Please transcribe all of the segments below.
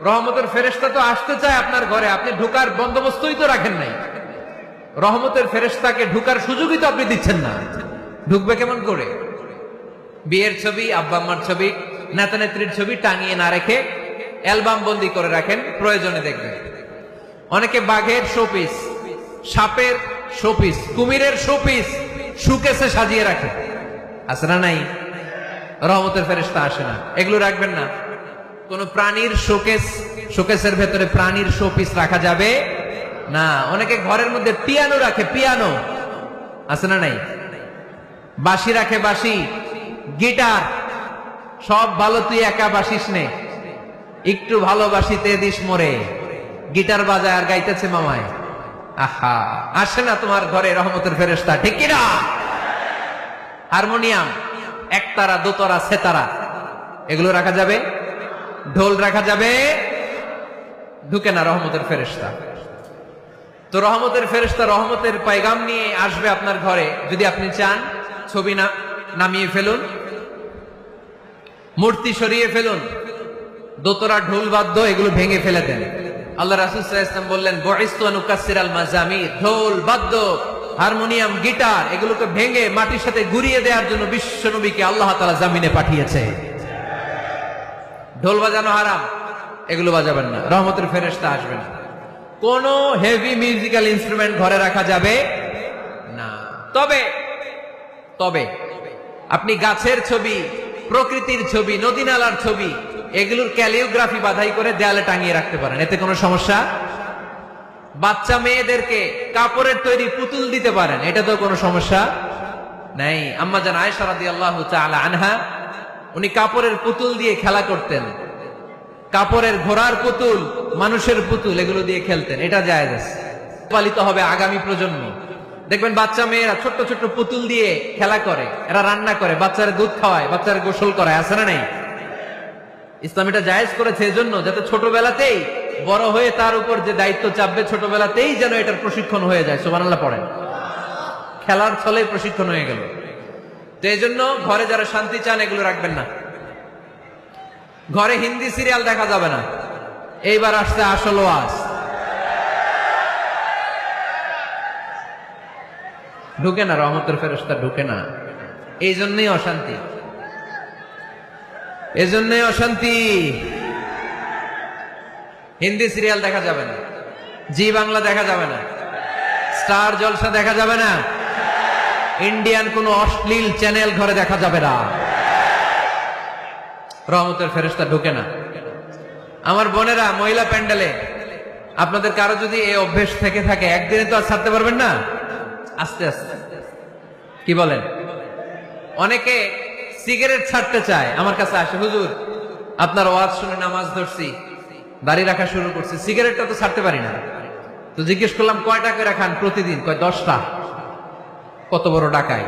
রহমতের ফেরেশতা তো আসতে চায় আপনার ঘরে, আপনি ঢোকার বন্দোবস্তই তো রাখেন নাই। রহমতের ফেরেশতাকে ঢোকার সুযোগই তো আপনি দিচ্ছেন না। ঢুকবে কেমন করে? বিয়ের ছবি, আব্বা আম্মার ছবি, নেতা নেত্রীর ছবি টাঙিয়ে না রেখে অ্যালবাম বন্দি করে রাখেন, প্রয়োজনে দেখবেন। অনেকে বাঘের শোপিস, সাপের শোপিস, কুমিরের শোপিস সুকেসে সাজিয়ে রাখে, আছে না নাই? রহমতের ফেরেশতা আসে না, এগুলো রাখবেন না। কোন প্রাণীর শোকেসের ভেতরে প্রাণীর শোপিস রাখা যাবে না। অনেকে ঘরের মধ্যে পিয়ানো রাখে, পিয়ানো, আছে না নাই? বাঁশি রাখে, বাঁশি, গিটার, সব ভালো, তুই একা বাসিস নে, একটু ভালোবাসিতে দিস মরে, গিটার বাজায় আর গাইতেছে মামায়। আহা, আসে না তোমার ঘরে রহমতের ফেরেশতা, ঠিক কিনা? হারমোনিয়াম, একতারা, দোতারা, সেতারা, এগুলো রাখা যাবে? ঢোল রাখা যাবে? ঢুকে না রহমতের ফেরেশতা। তো রহমতের ফেরেশতা রহমতের পায়গাম নিয়ে আসবে আপনার ঘরে। যদি আপনি চান, ছবি নামিয়ে ফেলুন, মূর্তি সরিয়ে ফেলুন, দোতরা, ঢোল বাদ্য এগুলো ভেঙে ফেলে দেন। আল্লাহ রাসূল সাল্লাল্লাহু আলাইহি ওয়াসাল্লাম বললেন, বুইসতু আন উকাসসিরাল মাযামির, ঢোল বাদ্য, হারমোনিয়াম, গিটার এগুলোকে ভেঙে মাটির সাথে গুঁড়িয়ে দেওয়ার জন্য বিশ্ব নবীকে আল্লাহ তাআলা জামিনে পাঠিয়েছে। ঢোল বাজানো হারাম, এগুলো বাজাবেন না, রহমতের ফেরেশতা আসবে না। কোন হেভি মিউজিক্যাল ইনস্ট্রুমেন্ট ঘরে রাখা যাবে না। তবে তবে আপনি গাছের ছবি, প্রকৃতির ছবি, নদী নালার ছবি, এগুলোর ক্যালিওগ্রাফি বাধাই করে দেয়ালে টাঙিয়ে রাখতে পারেন, এতে কোনো সমস্যা। বাচ্চা মেয়েদেরকে কাপড়ের তৈরি পুতুল দিতে পারেন, এটা তো কোনো সমস্যা নাই। আম্মা জান আয়েশা রাদিয়াল্লাহু তাআলা আনহা, উনি কাপড়ের পুতুল দিয়ে খেলা করতেন, কাপড়ের ঘোড়ার পুতুল, মানুষের পুতুল, এগুলো দিয়ে খেলতেন, এটা জায়েজ আছে। পালিত হবে আগামী প্রজন্ম। দেখবেন বাচ্চা মেয়েরা ছোট্ট ছোট্ট পুতুল দিয়ে খেলা করে, এরা রান্না করে, বাচ্চারা দুধ খাওয়ায়, বাচ্চারা গোসল করায়, আছে না নাই? ইসলাম এটা জায়েজ করেছে এজন্য, যাতে ছোটবেলাতেই বড় হয়ে তার উপর যে দায়িত্ব চাপবে, ছোটবেলাতেই যেন এটার প্রশিক্ষণ হয়ে যায়। সুবহানাল্লাহ পড়েন। খেলার ছলে প্রশিক্ষণ হয়ে গেল। তো এই জন্য ঘরে যারা শান্তি চান, এগুলো রাখবেন না। ঘরে হিন্দি সিরিয়াল দেখা যাবে না। এইবার আসছে আসল ওয়াজ। ঢুকে না, রহমতের ফেরেশতা ঢুকে না। এই জন্যই অশান্তি, এজন্যই অশান্তি। হিন্দি সিরিয়াল দেখা যাবে না, জি বাংলা দেখা যাবে না, স্টার জলসা দেখা যাবে না, ইন্ডিয়ান কোন অশ্লীল চ্যানেল ঘরে দেখা যাবে না। রহমতের ফেরেশতা ঢুকে না। আমার বোনেরা, মহিলা প্যান্ডেলে আপনাদের কারো যদি এই অভ্যেস থেকে থাকে, একদিনে তো আর ছাড়তে পারবেন না, আস্তে আস্তে। কি বলেন? অনেকে সিগারেট ছাড়তে চায়, আমার কাছে আসে, হুজুর আপনার ওয়াজ শুনে নামাজ ধরছি, দাড়ি রাখা শুরু করছি, সিগারেটটা তো ছাড়তে পারি না। তো জিজ্ঞেস করলাম, কয়টা করে খান প্রতিদিন? কয় 10টা। কত বড় ডাকায়!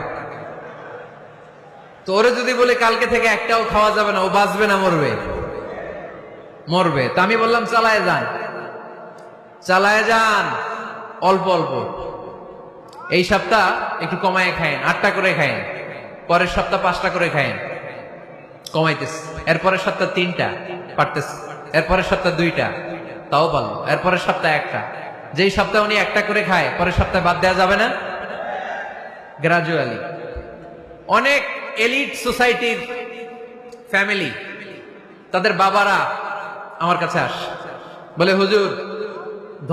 তো ওরে যদি বলে কালকে থেকে একটাও খাওয়া যাবে না, ও বাঁচবে না মরবে? মরবে। তো আমি বললাম, চালায় যান, চালায় যান, অল্প অল্প। এই সপ্তাহ একটু কমায় খায়েন, 8টা করে খায়েন, পরের সপ্তাহ 5টা করে খায়েন, কমাইতেছে। এরপরের সপ্তাহ 3টা, পারতেছে। এরপরের সপ্তাহ 2টা, তাও পারলো। এরপরের সপ্তাহ 1টা। যেই সপ্তাহে উনি 1টা করে খায়, পরের সপ্তাহে বাদ দেওয়া যাবে না? গ্রাজুয়ালি। অনেক এলিট সোসাইটির ফ্যামিলি, তাদের বাবারা আমার কাছে আসে, বলে হুজুর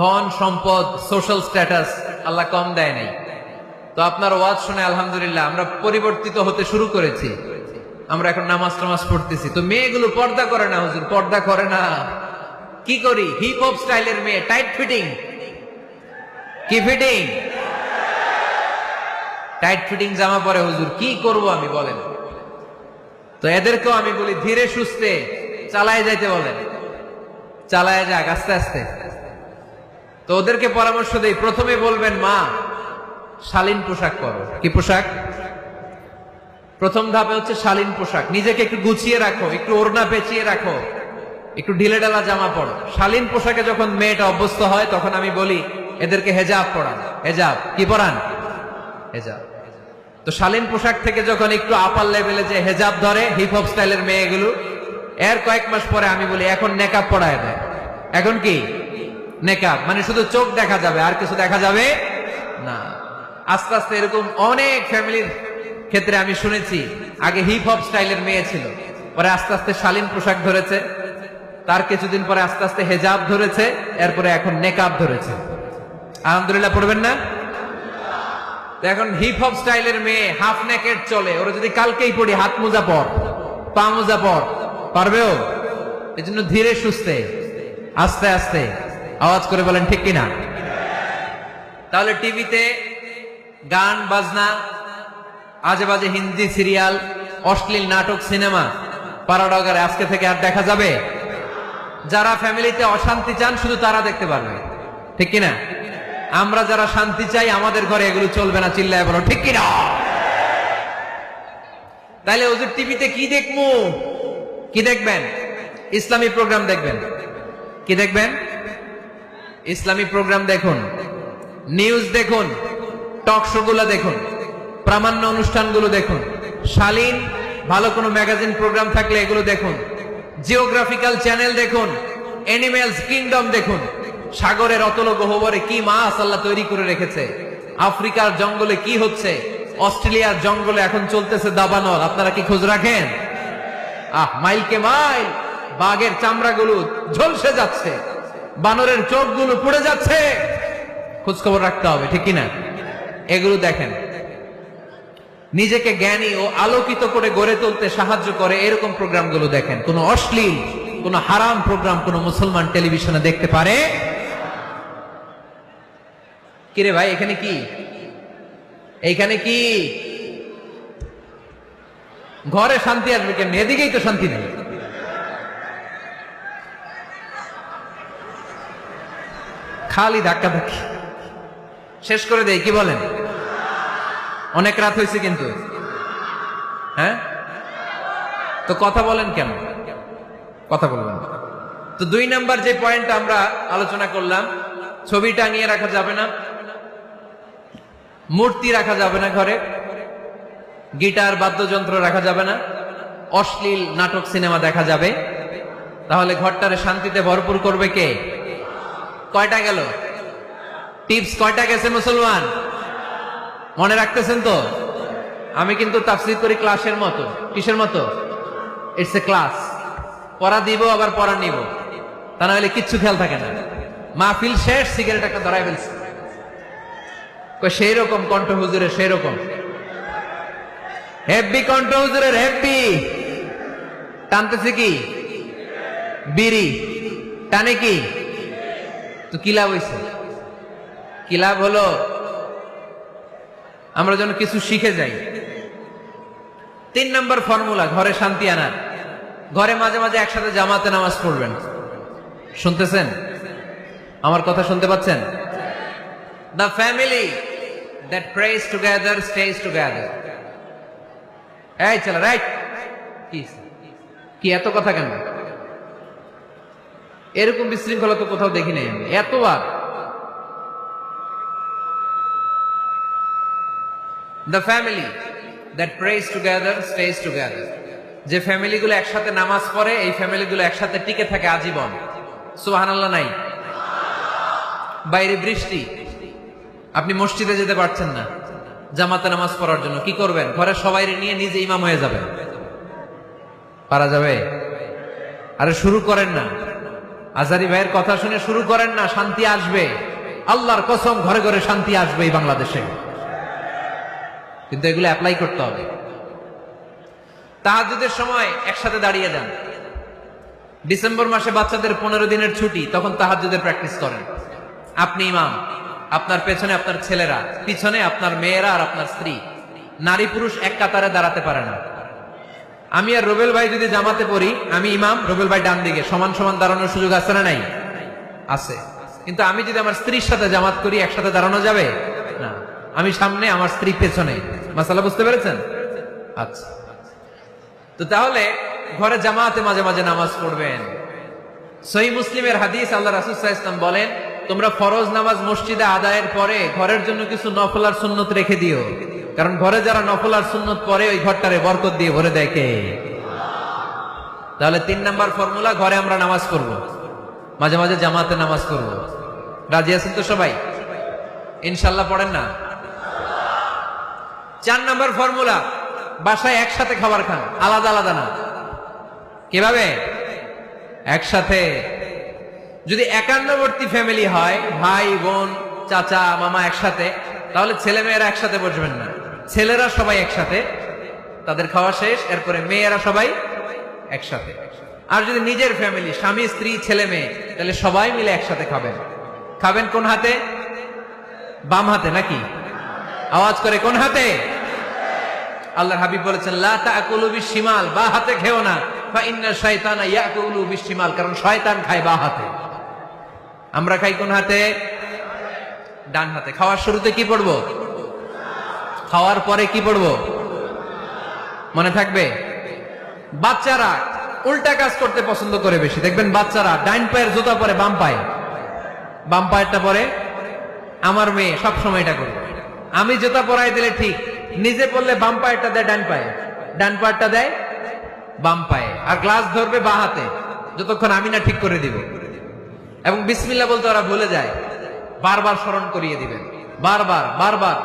ধন সম্পদ, সোশ্যাল স্ট্যাটাস আল্লাহ কম দেয় নাই, তো আপনার ওয়াজ শুনে আলহামদুলিল্লাহ আমরা পরিবর্তিত হতে শুরু করেছি, আমরা এখন নামাজ টামাজ পড়তেছি। তো মেয়েগুলো পর্দা করে না হুজুর, পর্দা করে না। কি করি? হিপ হপ স্টাইলের মেয়ে, টাইট ফিটিং। কি ফিটিং? টাইট ফিটিং জামা পরে হুজুর, কি করব আমি বলেন? তো এদেরকেও আমি বলি, ধীরে সুস্থে চালায় যাইতে বলেন, চালায় যাক আস্তে আস্তে। তো ওদেরকে পরামর্শ দেই, প্রথমে বলবেন মা শালীন পোশাক পরো। কি পোশাক? প্রথম ধাপে হচ্ছে শালীন পোশাক। নিজেকে একটু গুছিয়ে রাখো, একটু ওড়না পেঁচিয়ে রাখো, একটু ঢিলেঢালা জামা পরো। শালীন পোশাকে যখন মেয়েটা অভ্যস্ত হয়, তখন আমি বলি এদেরকে হেজাব পরান। হেজাব কি পরান? হেজাব। তো শালীন পোশাক থেকে যখন একটু আপার লেভেলে যে হেজাব ধরে, হিপ হপ স্টাইলের মেয়েগুলো, এর কয়েক মাস পরে আমি বলি এখন নেকাব পরায় দেয়। এখন কি নেকাব, মানে শুধু চোখ দেখা যাবে আর কিছু দেখা যাবে না। আস্তে আস্তে এরকম অনেক ফ্যামিলির ক্ষেত্রে আমি শুনেছি, আগে হিপ হপ স্টাইলের মেয়ে ছিল, পরে আস্তে আস্তে শালীন পোশাক ধরেছে, তার কিছুদিন পরে আস্তে আস্তে হেজাব ধরেছে, এরপরে এখন নেকাব ধরেছে। আলহামদুলিল্লাহ পড়বেন না? এখন হিপ হপ স্টাইলের মেয়ে হাফ নেকেড চলে, ওরা যদি কালকেই পড়ি হাত মোজা পর, পা মোজা পর, পারবেও? এই জন্য ধীরে সুস্থে আস্তে আস্তে, আওয়াজ করে বলেন ঠিক কিনা? তাহলে টিভিতে গান বাজনা, আজে বাজে হিন্দি সিরিয়াল, অশ্লীল নাটক, সিনেমা, পারাডগারে আজকে থেকে আর দেখা যাবে? যারা ফ্যামিলিতে অশান্তি চান শুধু তারা দেখতে পারবে, ঠিক কিনা? আমরা যারা শান্তি চাই আমাদের ঘরে এগুলো চলবে না, চিল্লায় বলো ঠিক কিনা? তাহলে ওদের টিভিতে কি দেখবো? কি দেখবেন? ইসলামী প্রোগ্রাম দেখবেন। কি দেখবেন? ইসলামী প্রোগ্রাম দেখুন, নিউজ দেখুন, টক শো গুলো দেখুন, প্রামাণ্য অনুষ্ঠানগুলো দেখুন, শালীন ভালো কোনো ম্যাগাজিন প্রোগ্রাম থাকলে এগুলো দেখুন, জিওগ্রাফিক্যাল চ্যানেল দেখুন, অ্যানিমেলস কিংডম দেখুন, সাগরের অতল গহ্বরে কি মাছ আল্লাহ তৈরি করে রেখেছে, আফ্রিকার জঙ্গলে কি হচ্ছে, অস্ট্রেলিয়ার জঙ্গলে এখন চলতেছে দাবানল, আপনারা কি খোঁজ রাখেন? মাইলকে মাইল বাঘের চামড়াগুলো ঝলসে যাচ্ছে, বানরের চোখগুলো পুড়ে যাচ্ছে, খোঁজ খবর রাখতে হবে, ঠিক কিনা? এগুলো দেখেন। নিজেকে জ্ঞানী ও আলোকিত করে গড়ে তুলতে সাহায্য করে এরকম প্রোগ্রামগুলো দেখেন। কোন অশ্লীল, কোন হারাম প্রোগ্রাম কোন মুসলমান টেলিভিশনে দেখতে পারে? কিরে ভাই, এখানে কি? এইখানে কি? ঘরে শান্তি আসবে কেন? এদিকেই তো শান্তি নেই। খালি ধাক্কা ধাক্কি, শেষ করে দেয়। কি বলেন? অনেক রাত হয়েছে কিন্তু, হ্যাঁ? তো কথা বলেন কেন? কথা বলবেন। তো 2 নাম্বার যে পয়েন্ট আমরা আলোচনা করলাম, ছবি টাঙিয়ে রাখা যাবে না, মূর্তি রাখা যাবে না ঘরে, গিটার বাদ্যযন্ত্র রাখা যাবে না, অশ্লীল নাটক সিনেমা দেখা যাবে। তাহলে ঘরটারে শান্তিতে ভরপুর করবে কে? কয়টা গেল? টিপস কয়টা গেছে মুসলমান? মনে রাখতেছেন তো? আমি কিন্তু তাফসীর করি ক্লাসের মতো। কিসের মতো? It's a class. পড়া দিব আবার পড়া নিব, তা না হলে কিচ্ছু খেয়াল থাকে না। মাহফিল শেষ, সিগারেট একটা ধরাই ফেলছে, সেই রকম কণ্ঠ হুজুরের, সেই রকম হেভি কণ্ঠ হুজুরের, হেভি। টানতেছে কি? বিড়ি। টানে কি? তো কি লাভ হয়েছে? কি লাভ হলো? আমরা যেন কিছু শিখে যাই। 3 নম্বর ফর্মুলা ঘরে শান্তি আনার, ঘরে মাঝে মাঝে একসাথে জামাতে নামাজ পড়বেন। শুনতেছেন? আমার কথা শুনতে পাচ্ছেন? The family that prays together stays together. এই চলো, রাইট? কি এত কথা কেন? এরকম বিশৃঙ্খলা তো কোথাও দেখি নাই আমি এতবার। The family that prays together stays together. যে ফ্যামিলিগুলো একসাথে নামাজ পড়ে, এই ফ্যামিলিগুলো একসাথে টিকে থাকে আজীবন। সুবহানাল্লাহ নাই? বাইরে বৃষ্টি, আপনি মসজিদে যেতে পারছেন না জামাতে নামাজ পড়ার জন্য, কি করবেন? ঘরে সবাই নিয়ে নিজে ইমাম হয়ে যাবেন। পারা যাবে? আরে শুরু করেন না, আজারি ভাইয়ের কথা শুনে শুরু করেন না, শান্তি আসবে। আল্লাহর কসম, ঘরে ঘরে শান্তি আসবে এই বাংলাদেশে, কিন্তু এগুলো অ্যাপ্লাই করতে হবে। তাহাজ্জুদের সময় একসাথে দাঁড়িয়ে যান। ডিসেম্বর মাসে বাচ্চাদের 15 দিনের ছুটি, তখন তাহাজ্জুদের প্র্যাকটিস করেন। আপনি ইমাম, আপনার পেছনে আপনার ছেলেরা, পিছনে আপনার মেয়েরা আর আপনার স্ত্রী। নারী পুরুষ এক কাতারে দাঁড়াতে পারে না। আমি আর রুবেল ভাই যদি জামাতে পড়ি, আমি ইমাম, রুবেল ভাই ডান দিকে, সমান সমান দাঁড়ানোর সুযোগ আছে না নাই? আছে। কিন্তু আমি যদি আমার স্ত্রীর সাথে জামাত করি, একসাথে দাঁড়ানো যাবে না। আমি সামনে, আমার স্ত্রী পেছনে। মাসালা বুঝতে পেরেছেন? আচ্ছা, তো তাহলে ঘরে জামাতে মাঝে মাঝে নামাজ পড়বেন। সহিহ মুসলিমের হাদিস, আল্লাহ রাসূল সাল্লাল্লাহু আলাইহি ওয়াসাল্লাম বলেন, তোমরা ফরজ নামাজ মসজিদে আদায়ের পরে ঘরের জন্য কিছু নফল আর সুন্নত রেখে দিও, কারণ ঘরে যারা নফল আর সুন্নত পড়ে ওই ঘরটারে বরকত দিয়ে ভরে দেয় কে? তাহলে 3 নাম্বার ফর্মুলা, ঘরে আমরা নামাজ পড়ব। মাঝে মাঝে জামাতে নামাজ পড়বো। রাজি আছেন তো সবাই? ইনশাল্লাহ পড়েন না? 4 নম্বর ফর্মুলা, বাসায় একসাথে খাবার খান, আলাদা আলাদা না। কিভাবে? একসাথে। যদি একান্নবর্তী ফ্যামিলি হয়, ভাই বোন চাচা মামা একসাথে, তাহলে ছেলে মেয়েরা একসাথে বসবেন না। ছেলেরা সবাই একসাথে, তাদের খাওয়া শেষ, এরপরে মেয়েরা সবাই একসাথে। আর যদি নিজের ফ্যামিলি, স্বামী স্ত্রী ছেলে মেয়ে, তাহলে সবাই মিলে একসাথে খাবেন। খাবেন কোন হাতে? বাম হাতে নাকি? আওয়াজ করে কোন হাতে? আল্লাহর হাবিব বলেছেন লা তাকুলু বিশিমাল, বা হাতে খেও না, ফা ইন্না শাইতানা ইয়াকুলু বিশিমাল, কারণ শয়তান খায় বা হাতে। আমরা খাই কোন হাতে? ডান হাতে। খাওয়ার শুরুতে কি পড়বো? খাওয়ার পরে কি পড়বো? মনে থাকবে? বাচ্চারা উল্টা কাজ করতে পছন্দ করে বেশি। দেখবেন বাচ্চারা ডাইন পায়ের জুতা পরে বাম পায়ে, বাম পায়েরটা পরে। আমার মেয়ে সবসময় এটা করবে। আমি জুতা পরাই দিলে ঠিক, নিজে পড়লে বাম পায়েরটা দেয় ডান পায়ে, ডান পায়েরটা দেয় বাম পায়ে, আর গ্লাস ধরবে বা হাতে, যতক্ষণ আমি না ঠিক করে দিব। এবং বিসমিল্লাহ বলতে ওরা ভুলে যায়, বারবার স্মরণ করিয়ে দিবেন, বারবার বারবার।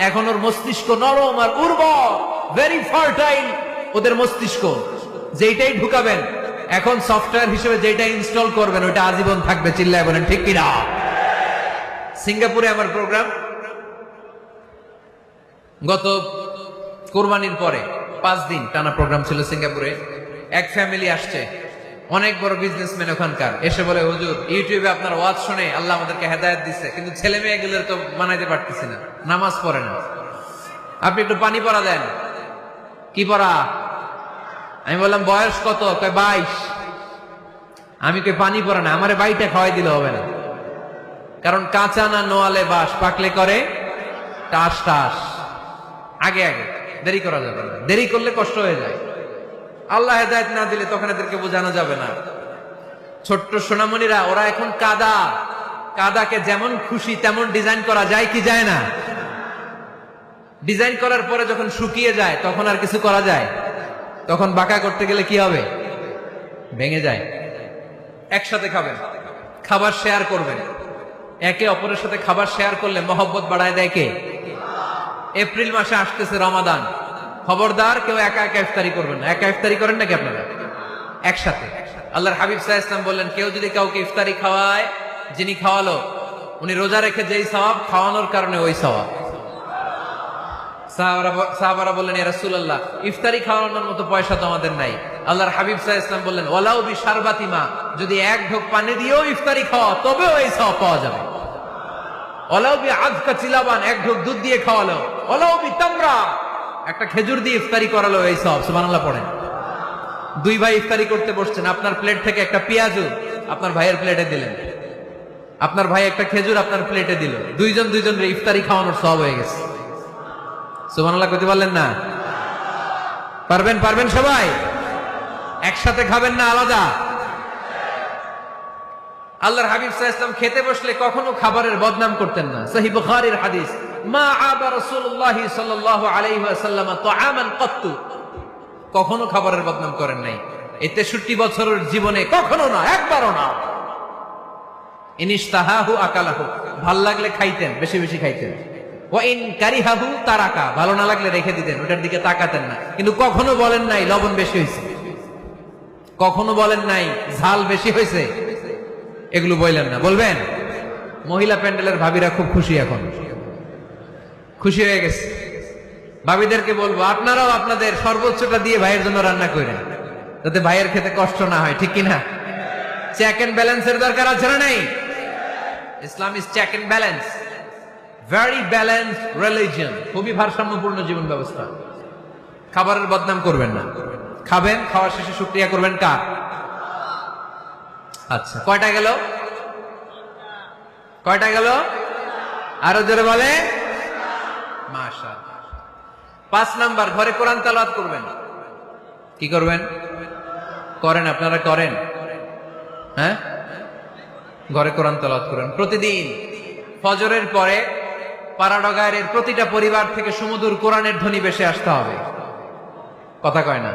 এখন ওর মস্তিষ্ক নরম আর উর্বর, ভেরি ফার্টাইল ওদের মস্তিষ্ক। যেইটাই ঢুকাবেন, এখন সফটওয়্যার হিসেবে যেটা ইনস্টল করবেন ওইটা আজীবন থাকবে। চিল্লায় বলেন ঠিক কিনা? সিঙ্গাপুরে আমার প্রোগ্রাম, গত কোরবানির পরে 5 দিন টানা প্রোগ্রাম ছিল সিঙ্গাপুরে। এক ফ্যামিলি আসছে, অনেক বড় বিজনেসম্যান ওখানকার, এসে বলে হুজুর ইউটিউবে আপনার ওয়াজ শুনে আল্লাহ আমাদেরকে হেদায়েত দিচ্ছে, কিন্তু ছেলে মেয়েগুলোর তো বানাইতে পারতেছি না, নামাজ পড়ে না, আপনি একটু পানি পড়া দেন। কি পড়া? আমি বললাম বয়স কত? কয় 22। আমি কই পানি পড়া না, আমারে বাইটা খাওয়াই দিলে হবে না, কারণ কাঁচা না নোয়ালে বাস, পাকলে করে টাস টাস। আগে আগে দেরি করা যাবে না, দেরি করলে কষ্ট হয়ে যায়। আল্লাহ হেদায়েত না দিলে তখন এদেরকে বোঝানো যাবে না। ছোট্ট সোনামণিরা, ওরা এখন কাদা, কাদাকে যেমন খুশি তেমন ডিজাইন করা যায় কি যায় না? ডিজাইন করার পরে যখন শুকিয়ে যায় তখন আর কিছু করা যায়? তখন বাঁকা করতে গেলে কি হবে? ভেঙে যায়। একসাথে খাবেন, খাবার শেয়ার করবেন। একে অপরের সাথে খাবার শেয়ার করলে মহব্বত বাড়ায় দেয় কে? এপ্রিল মাসে আসতেছে রমাদান, খবরদার কেউ একা একা ইফতারি করবেন না। একা ইফতারি করেন নাকি আপনারা? একসাথে। আল্লাহর হাবিব সাল্লাল্লাহু আলাইহি ওয়াসাল্লাম বললেন, কেউ যদি কাউকে ইফতারি খাওয়ায়, যিনি খাওয়ালো উনি রোজা রেখে যেই সওয়াব, খাওয়ানোর কারণে ওই সওয়াব। সাহাবারা বললেন, ইয়া রাসূলুল্লাহ, ইফতারি খাওয়ানোর মতো পয়সা তো আমাদের নাই। আল্লাহর হাবিব সাল্লাল্লাহু আলাইহি ওয়াসাল্লাম বললেন, ওয়ালাউ বিশারবাতিমা, যদি এক ঢোক পানি দিয়েও ইফতারি খাওয়া তবেও এই সওয়াব পাওয়া যাবে। ওয়ালাউ বিআযকা চিলাবান, এক ঢোক দুধ দিয়ে খাওয়ালো। ওয়ালাউ বিতামরা, একটা খেজুর দিয়ে ইফতারি করালো, এই সওয়াব। সুবহানাল্লাহ পড়েন। 2 ভাই ইফতারি করতে বসছেন, আপনার প্লেট থেকে একটা পেঁয়াজু আপনার ভাইয়ের প্লেটে দিলেন, আপনার ভাই একটা খেজুর আপনার প্লেটে দিল, দুইজন দুইজনের ইফতারি খাওয়ানোর সওয়াব হয়ে গেছে। সুবহানাল্লাহ কইতে পারলেন না? পারবেন? পারবেন সবাই? একসাথে খাবেন না আলাদা? আল্লাহর হাবিব সাল্লাল্লাহু আলাইহি ওয়াসাল্লাম খেতে বসলে কখনো খাবারের বদনাম করতেন না। সহিহ বুখারীর হাদিস, মা আবা রাসূলুল্লাহ সাল্লাল্লাহু আলাইহি ওয়াসাল্লাম তাআমান কত্তু, কখনো খাবারের বদনাম করেন নাই। এই 63 বছরের জীবনে কখনো না, একবারও না। ইনিশতাহাহু আকালাহু, ভাল লাগলে খাইতেন, বেশি বেশি খাইতেন। ওয়া ইন কারিহাহু তারাকা, ভালো না লাগলে রেখে দিতেন, ওটার দিকে তাকাতেন না। কিন্তু কখনো বলেন নাই লবণ বেশি হয়েছে, কখনো বলেন নাই ঝাল বেশি হয়েছে, এগুলো বললেন না। বলবেন? মহিলা প্যান্ডেলের ভাবিরা খুব খুশি, এখন খুশি হয়ে গেছে। ভাবিদেরকে বলবো, আপনারাও আপনাদের সর্বোচ্চটা দিয়ে ভাইয়ের জন্য রান্না করেন, যাতে ভাইয়ের খেতে কষ্ট না হয়, ঠিক কিনা? চেক এন্ড ব্যালেন্সের দরকার আছে না নাই? Islam is check and balance, very balance religion, খুবই ভারসাম্যপূর্ণ জীবন ব্যবস্থা। খাবারের বদনাম করবেন না, খাবেন, খাওয়ার শেষে শুকরিয়া করবেন কার? আচ্ছা, কয়টা গেল? কয়টা গেল? আরো জোরে বলে মাশাআল্লাহ। 5 নাম্বার, ঘরে কোরআন তেলাওয়াত করবেন। কি করবেন? করেন, আপনারা করেন? হ্যাঁ, ঘরে কোরআন তেলাওয়াত করেন প্রতিদিন। ফজরের পরে পাড়াডগায়ের প্রতিটা পরিবার থেকে সুমধুর কোরআনের ধ্বনি ভেসে আসতে হবে। কথা কয় না?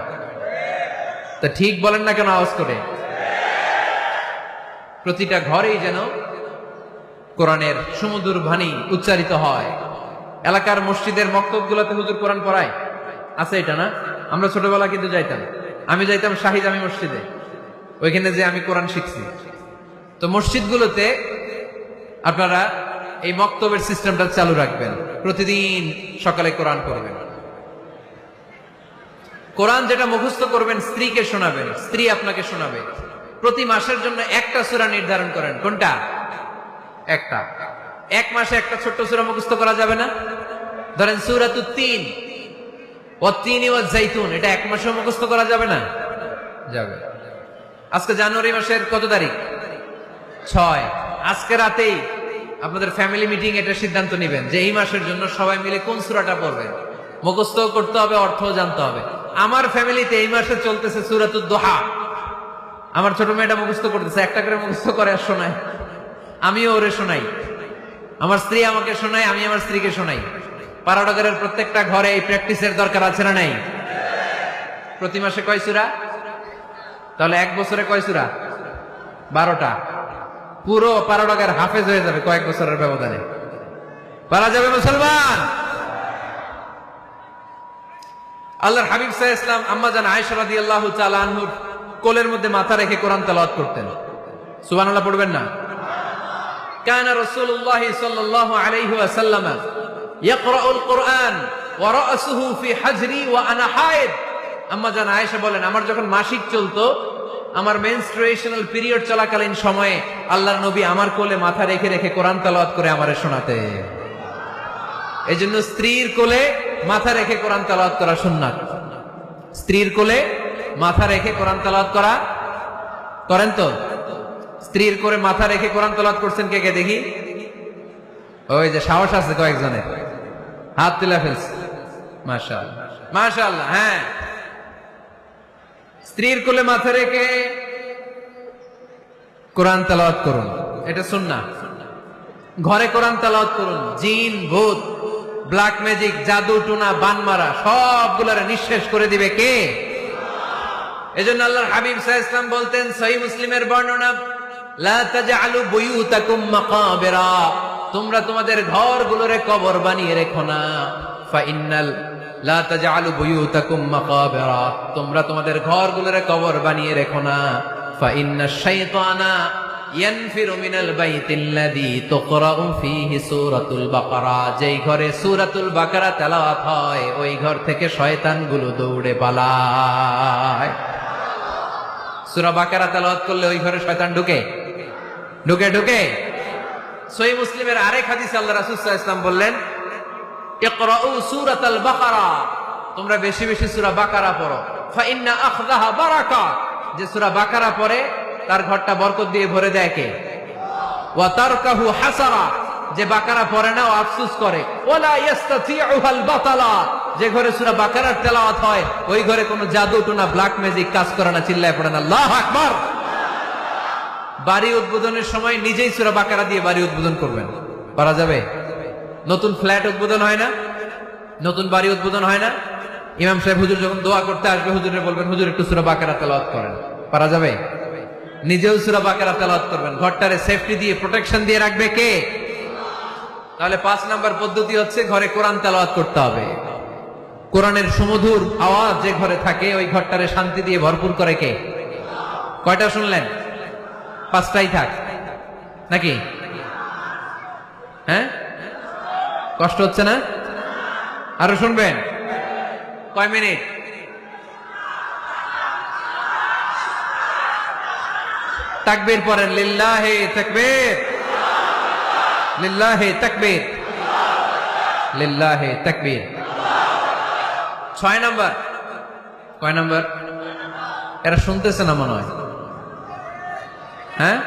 তা ঠিক বলেন না কেন আওয়াজ করে? প্রতিটা ঘরেই যেন কোরআনের সুমধুর বাণী উচ্চারিত হয়। এলাকার মসজিদের মক্তবগুলোতে হুজুর কোরআন পড়ায়, আছে এটা না? আমরা ছোটবেলা কিন্তু যাইতাম, আমি যাইতাম শাহিদ আমি মসজিদে, ওইখানে যে আমি কোরআন শিখছি। তো মসজিদগুলোতে আপনারা এই মক্তবের সিস্টেমটা চালু রাখবেন, প্রতিদিন সকালে কোরআন পড়বেন। কোরআন যেটা মুখস্থ করবেন স্ত্রীকে শোনাবেন, স্ত্রী আপনাকে শোনাবে। প্রতি মাসের জন্য একটা সূরা নির্ধারণ করেন। কোনটা? একটা। এক মাসে একটা ছোট্ট সূরা মুখস্থ করা যাবে না? ধরেন সূরাতুত তিন, ওয়াত-তিনি ওয়াজ-জাইতুন, এটা এক মাসে মুখস্থ করা যাবে না? যাবে। আজকে জানুয়ারি মাসের কত তারিখ? 6। আজকে রাতেই আপনাদের ফ্যামিলি মিটিং এটা সিদ্ধান্ত নেবেন যে এই মাসের জন্য সবাই মিলে কোন সূরাটা পড়বেন। মুখস্থ করতে হবে, অর্থও জানতে হবে। আমার ফ্যামিলিতে এই মাসে চলতেছে সূরাতুদ দোহা। আমার ছোট মেয়েটা মুখস্থ করতেছে, একটা করে মুখস্থ করে আর শোনায়, আমিও ওরে শোনাই। আমার স্ত্রী আমাকে শোনায়, আমি আমার স্ত্রীকে শোনাই। পাড়াডাগরের প্রত্যেকটা ঘরে এই প্র্যাকটিসের দরকার আছে না নাই? প্রতি মাসে কয় সূরা? তাহলে এক বছরে কয় সূরা? 12টা। পুরো পাড়াডাগর হাফেজ হয়ে যাবে কয়েক বছরের ব্যবধানে। পারা যাবে মুসলমান? আল্লাহর হাবিব সাল্লাল্লাহু আলাইহি ওয়াসাল্লাম আম্মা জান আয়েশা রাদিয়াল্লাহু তাআলা আনহুর কোলের মধ্যে মাথা রেখে কোরআন তেলাওয়াত করতেন। সুবহানাল্লাহ পড়বেন না? কানা রাসূলুল্লাহ সাল্লাল্লাহু আলাইহি ওয়াসাল্লাম ইয়াকরাউল কুরআন ওয়া রাসুহু ফি হাজরি ওয়া আনা হায়েদ। আম্মা জান আয়েশা বলেন, আমার যখন মাসিক চলতো, আমার মেনস্ট্রুয়েশনাল পিরিয়ড চলাকালীন সময়ে আল্লাহর নবী আমার কোলে মাথা রেখে রেখে কোরআন তেলাওয়াত করে আমারে শোনাতেন। এজন্য স্ত্রীর কোলে মাথা রেখে কোরআন তেলাওয়াত করা সুন্নাত। স্ত্রীর কোলে মাথা রেখে কোরআন তেলাওয়াত করা করেন তো? স্ত্রীর কোলে মাথা রেখে কোরআন তেলাওয়াত করছেন কে কে দেখি? ওই যে সাহস আছে কয়েকজনের, হাত তুলে ফেলছে। মাশাআল্লাহ, মাশাআল্লাহ। হ্যাঁ, স্ত্রীর কোলে মাথা রেখে কোরআন তেলাওয়াত করুন, এটা সুন্নাহ। ঘরে কোরআন তেলাওয়াত করুন। জিন, ভূত, ব্ল্যাক ম্যাজিক, জাদু টুনা, বানমারা সবগুলোরে নিঃশেষ করে দিবে কে? এজন্য আল্লাহর হাবিব সাল্লাল্লাহু আলাইহি ওয়াসাল্লাম বলতেন, সহিহ মুসলিমের বর্ণনা, লা তাজআলু বুয়ুতাকুম মাকাবিরা, তোমরা তোমাদের ঘরগুলোরে কবর বানিয়ে রেখো না। ফা ইন্নাল লা তাজআলু বুয়ুতাকুম মাকাবিরা, তোমরা তোমাদের ঘরগুলোরে কবর বানিয়ে রেখো না। ফা ইন্নাশ শাইতানা ইয়ানফিরু মিনাল বাইতিল্লাযী তুকরাউ ফীহি সূরাতুল বাকারা, যেই ঘরে সূরাতুল বাকারা তেলাওয়াত হয় ওই ঘর থেকে শয়তানগুলো দৌড়ে পালায়। সূরা বাকারা তেলাওয়াত করলে ওই ঘরে শয়তান ঢুকে ঢুকে ঢুকে। সহিহ মুসলিমের আরেক হাদিসে আল্লাহ রাসূল সাল্লাল্লাহু আলাইহি ওয়াসাল্লাম বললেন, ইকরাউ সূরাতাল বাকারা, তোমরা বেশি বেশি সূরা বাকারা পড়ো। ফা ইন্না আখযাহা বারাকা, যে সূরা বাকারা পড়ে তার ঘরটা বরকত দিয়ে ভরে দেয় কে? ওয়া তারকাহু হাসারা, যে বাকারা পড়ে না ও আফসোস করে। ওয়ালা ইস্তাতিউহাল বাতালা, যে ঘরে সূরা বাকারার তেলাওয়াত হয় ওই ঘরে কোনো জাদু টুনা, ব্ল্যাক ম্যাজিক কাজ করে না। চিল্লায় পড়েন আল্লাহু আকবার। বাড়ি উদ্বোধনের সময় নিজেই সূরা বাকারা দিয়ে বাড়ি উদ্বোধন করবেন, পারা যাবে? নতুন ফ্ল্যাট উদ্বোধন হয় না, নতুন বাড়ি উদ্বোধন হয় না, ইমাম সাহেব হুজুর যখন দোয়া করতে আসবে হুজুরে বলবেন, হুজুর একটু সূরা বাকারা তেলাওয়াত করেন, পারা যাবে? নিজেও সূরা বাকারা তেলাওয়াত করবেন। ঘরটারে সেফটি দিয়ে, প্রোটেকশন দিয়ে রাখবে কে? তাহলে 5 নাম্বার পদ্ধতি হচ্ছে ঘরে কোরআন তেলাওয়াত করতে হবে। কোরআনের সুমধুর আওয়াজ যে ঘরে থাকে ওই ঘরটারে শান্তি দিয়ে ভরপুর করে কে? কয়টা শুনলেন? 5টাই থাক নাকি? হ্যাঁ, কষ্ট হচ্ছে না? আরো শুনবেন? কয় মিনিট? তাকবীর পড়েন, লিল্লাহি তাকবীর, লিল্লাহি তাকবীর, লিল্লাহি তাকবীর। 6 নাম্বার। কয় নাম্বার? এরা শুনতেছে না মনে হয়। হ্যাঁ,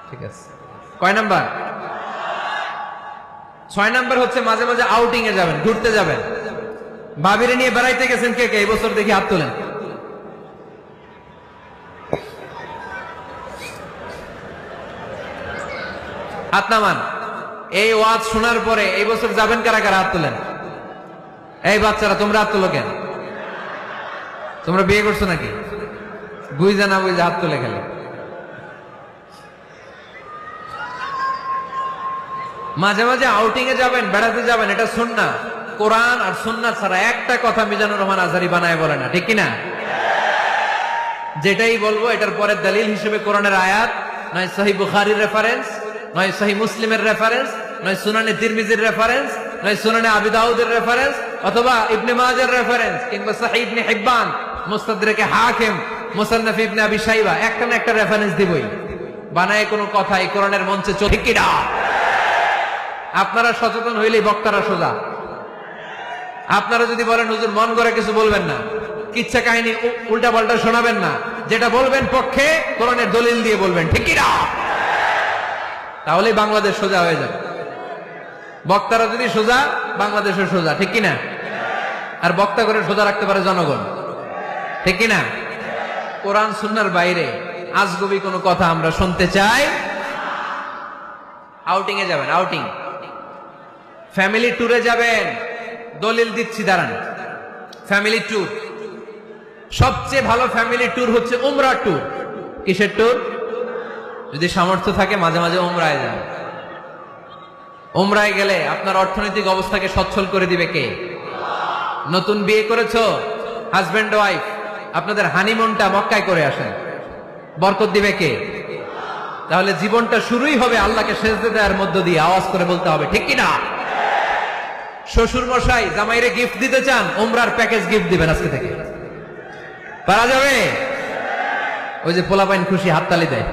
ঠিক আছে। কয় নাম্বার? 6 নাম্বার হচ্ছে মাঝে মাঝে আউটিং এ যাবেন, ঘুরতে যাবেন। ভাবিরে নিয়ে বেড়াইতে গেছেন কে কে এই বছর? দেখি হাত তোলেন। হাত নামান। এই ওয়াজ শোনার পরে এই বছর যাবেন কারা কারা? হাত তোলেন। এই বাচ্চারা তোমরা হাত তোলো কেন? তোমরা বিয়ে করছো নাকি? বুঝা না বুঝা হাত তোলে খেলে। মাঝে মাঝে আউটিং এ যাবেন, বেড়াতে যাবেন, এটা সুন্নাহ। কোরআন আর সুন্নাহ ছাড়া একটা কথা মিজানুর রহমান আজহারী বানায় বলে না, ঠিক কিনা? যেটাই বলবো এটার পরের দলিল হিসেবে কোরআনের আয়াত, নয় সহিহ বুখারীর রেফারেন্স, নয় সহিহ মুসলিমের রেফারেন্স, নয় সুনানে তিরমিজির রেফারেন্স, নয় সুনানে আবি দাউদের রেফারেন্স, অথবা ইবনে মাজার রেফারেন্স, কিংবা সহিহ ইবনে হিব্বান, মুস্তাদরাকে হাকিম, মুসান্নাফ ইবনে আবি শাইবা, একটা না একটা রেফারেন্স দিবই। বানায় কোনো কথা এই কোরআনের মঞ্চে চলে কিনা? আপনারা সচেতন হইলেই বক্তারা সোজা। আপনারা যদি বলেন হুজুর মন করে কিছু বলবেন না, কিচ্ছা কাহিনী উল্টা পাল্টা শোনাবেন না, যেটা বলবেন পক্ষে কোরআনের দলিল দিয়ে বলবেন, ঠিক কিনা? তাহলেই বাংলাদেশ সোজা হয়ে যাবে। বক্তারা যদি সোজা, বাংলাদেশের সোজা, ঠিক কিনা? আর বক্তা করে সোজা রাখতে পারে জনগণ, ঠিক কিনা? কোরআন সুন্নাহর বাইরে আজগবি কোনো কথা আমরা শুনতে চাই। আউটিং এ যাবেন, আউটিং, ফ্যামিলি ট্যুরে যাবেন, দলিল দিচ্ছি দাঁড়ান। ফ্যামিলি ট্যুর, সবচেয়ে ভালো ফ্যামিলি ট্যুর হচ্ছে উমরা ট্যুর। কিসের ট্যুর? যদি সামর্থ্য থাকে মাঝে মাঝে উমরায় যান। উমরায় গেলে আপনার অর্থনৈতিক অবস্থাকে সচ্ছল করে দিবে কে? নতুন বিয়ে করেছো, হাজবেন্ড ওয়াইফ, আপনাদের হানিমুনটা মক্কায় করে আসেন, বরকত দিবে কে? তাহলে জীবনটা শুরুই হবে আল্লাহকে সেজদা দেওয়ার মধ্য দিয়ে। আওয়াজ করে বলতে হবে, ঠিক কিনা? শ্বশুর মশাই জামাইরে গিফট দিতে চান, উমরার প্যাকেজ গিফট দিবেন আজকে থেকে। পারা যাবে? ওই যে পোলাপাইন খুশি হাততালি দেয়।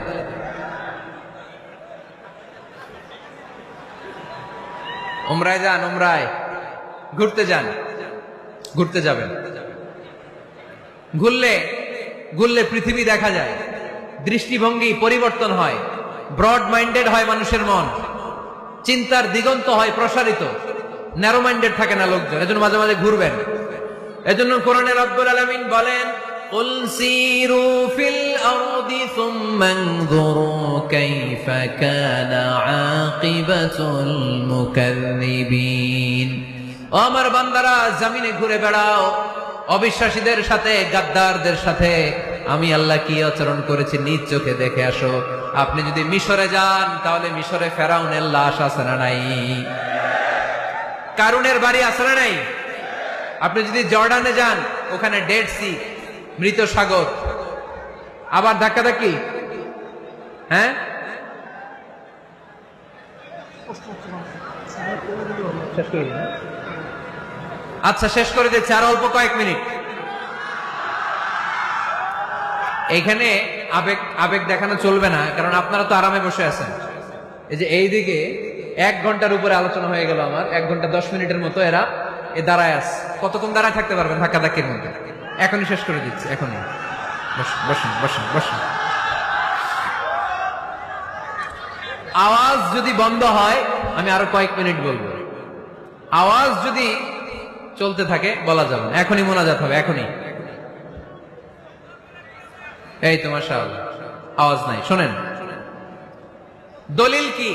উমরায় যান, উমরায় ঘুরতে যান, ঘুরতে যাবেন। ঘুরলে ঘুরলে পৃথিবী দেখা যায়, দৃষ্টিভঙ্গি পরিবর্তন হয়, ব্রড মাইন্ডেড হয় মানুষের মন, চিন্তার দিগন্ত হয় প্রসারিত, ন্যারো মাইন্ডেড থাকে না লোকজন। এজন্য মাঝে মাঝে ঘুরবেন। এজন্য কোরআনে রব্বুল আলামিন বলেন, কুল সিরু ফিল আরদি সুম্মা আনজুরু কাইফা কানা আকিবাতুল মুকাজ্জিবিন। ও আমার বান্দারা, জমিনে ঘুরে বেড়াও, অবিশ্বাসীদের সাথে, গাদ্দারদের সাথে আমি আল্লাহ কি আচরণ করেছি নিজ চোখে দেখে আসো। আপনি যদি মিশরে যান, তাহলে মিশরে ফেরাউনের লাশ আছে না নাই? কারুনের বাড়ি আছে না নাই? আপনি যদি জর্ডানে যান, ওখানে ডেড সি, মৃত সাগর, আবার ধাক্কাধাক্কি, হ্যাঁ, আচ্ছা শেষ করে দিচ্ছি, আর অল্প কয়েক মিনিট। এইখানে আবেগ আবেগ দেখানো চলবে না, কারণ আপনারা তো আরামে বসে আছেন। এই যে এইদিকে 1 ঘন্টার উপরে আলোচনা হয়ে গেল আমার, 1 ঘন্টা 10 মিনিটের মতো এরা দাঁড়ায় আছে। কতক্ষণ দাঁড়ায় থাকতে পারবেন ধাক্কাধাক্কির মধ্যে? এখনই শেষ করে দিচ্ছি, এখনই। বসুন বসুন বসুন বসুন। আওয়াজ যদি বন্ধ হয় আমি আরো কয়েক মিনিট বলবো। আওয়াজ যদি চলতে থাকে বলা যাবে না। এখনই মোনাজাত হবে, এখনই। এই তো মাশাআল্লাহ, আওয়াজ নাই। শোনেন দলিল কি?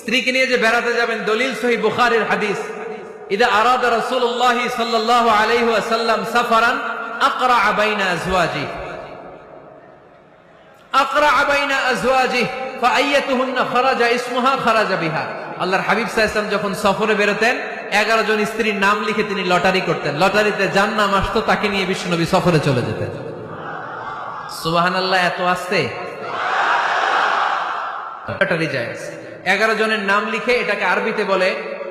স্ত্রীকে নিয়ে যে বেড়াতে যাবেন, দলিল সহিহ বুখারীর হাদিস, ইদা আরাদা রাসূলুল্লাহ সাল্লাল্লাহু আলাইহি ওয়াসাল্লাম সাফারান আকরা বাইনা আজওয়াজিহি, আকরা বাইনা আজওয়াজিহি ফাআইয়াতুহুন্না খারাজা ইসমুহা খারাজা বিহা। আল্লাহর হাবিব সাল্লাল্লাহু আলাইহি ওয়াসাল্লাম যখন সফরে বেরোতেন, 11 জন স্ত্রীর নাম লিখে তিনি লটারি করতেন। লটারিতে যার নাম আসতো তাকে নিয়ে বিশ্বনবী সফরে চলে যেতেন। সুবহানাল্লাহ, এত আসতে লটারি যায়। 11 জনের নাম লিখে, এটাকে আরবিতে বলে,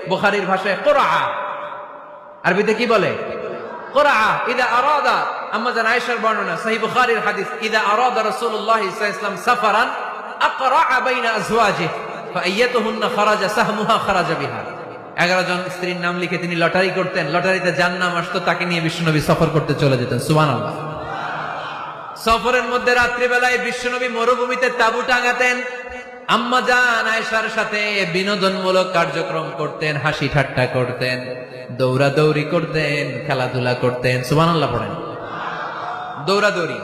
বুখারীর ভাষায় কুরআ। আরবিতে কি বলে? কুরআ। ইদা আরাদা, আম্মা জান আয়েশার বর্ণনা, সহিহ বুখারীর হাদিস, ইদা আরাদা রাসূলুল্লাহ সাল্লাল্লাহু আলাইহি ওয়াসাল্লাম সাফারান আকরা বাইনা আজওয়াজিহি ফাআইয়াতুহুন্না খারাজা সাহমুহা খারাজা বিহা। 11 জন স্ত্রীর নাম লিখে তিনি লটারি করতেন। লটারিতে যার নাম আসতো তাকে নিয়ে বিশ্বনবী সফর করতে চলে যেতেন। সুবহানাল্লাহ। সফরের মধ্যে রাত্রিবেলায় বিশ্বনবী মরুভূমিতে তাঁবু টাঙাতেন। আম্মা জান আয়েশার সাথে বিনোদনমূলক কার্যক্রম করতেন, হাসি ঠাট্টা করতেন, দৌড়াদৌড়ি করতেন, খেলাধুলা করতেন। সুবহানাল্লাহ পড়েন। দৌড়াদৌড়ি।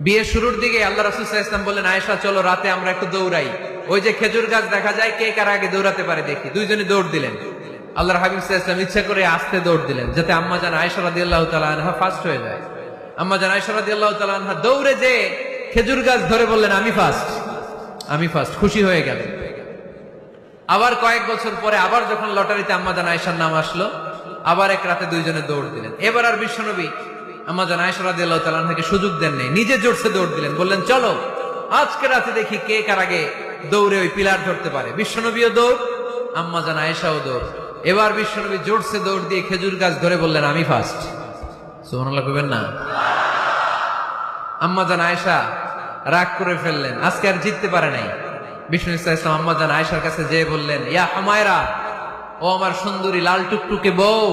বিয়ের শুরুর দিকে আল্লাহ রাসূল সাল্লাল্লাহু আলাইহি ওয়াসাল্লাম বললেন, আয়েশা চলো রাতে আমরা একটু দৌড়াই। ওই যে খেজুর গাছ দেখা যায়, কে কার আগে দৌড়াতে পারে দেখি। দুইজনে দৌড় দিলেন। আল্লাহর হাবিব সাল্লাল্লাহু আলাইহি ওয়াসাল্লাম ইচ্ছা করে আস্তে দৌড় দিলেন, যাতে আম্মা জান আয়েশা রাদিয়াল্লাহু তাআলা আনহা ফার্স্ট হয়ে যায়। আম্মা জান আয়েশা রাদিয়াল্লাহু তাআলা আনহা দৌড়ে যে খেজুর গাছ ধরে বললেন, আমি ফার্স্ট, আমি ফার্স্ট। খুশি হয়ে গেলেন। আবার কয়েক বছর পরে আবার যখন লটারিতে আম্মাজান আয়েশার নাম আসলো, আবার এক রাতে দুইজনে দৌড় দিলেন। এবার আর বিশ্বনবী আম্মাজান আয়েশা রাদিয়াল্লাহু তাআলা আনহাকে সুযোগ দেন নাই, নিজে জোরসে দৌড় দিলেন, বললেন চলো আজকে রাতে দেখি কে কার আগে দৌড়ে ওই পিলার ধরতে পারে। বিশ্বনবীও দৌড়, আম্মাজান আয়েশাও দৌড়। এবার বিশ্বনবী জোরসে দৌড় দিয়ে খেজুর গাছ ধরে বললেন আমি ফার্স্ট। সুবহানাল্লাহ কইবেন না? আম্মাজান আয়েশা রাগ করে ফেললেন, আজকে আর জিততে পারে নাই। বিষ্ণু ইসলাম আম্মাজান আয়েশার কাছে যেয়ে বললেন, ইয়া হুমায়রা, ও আমার সুন্দরী লাল টুকটুকে বউ,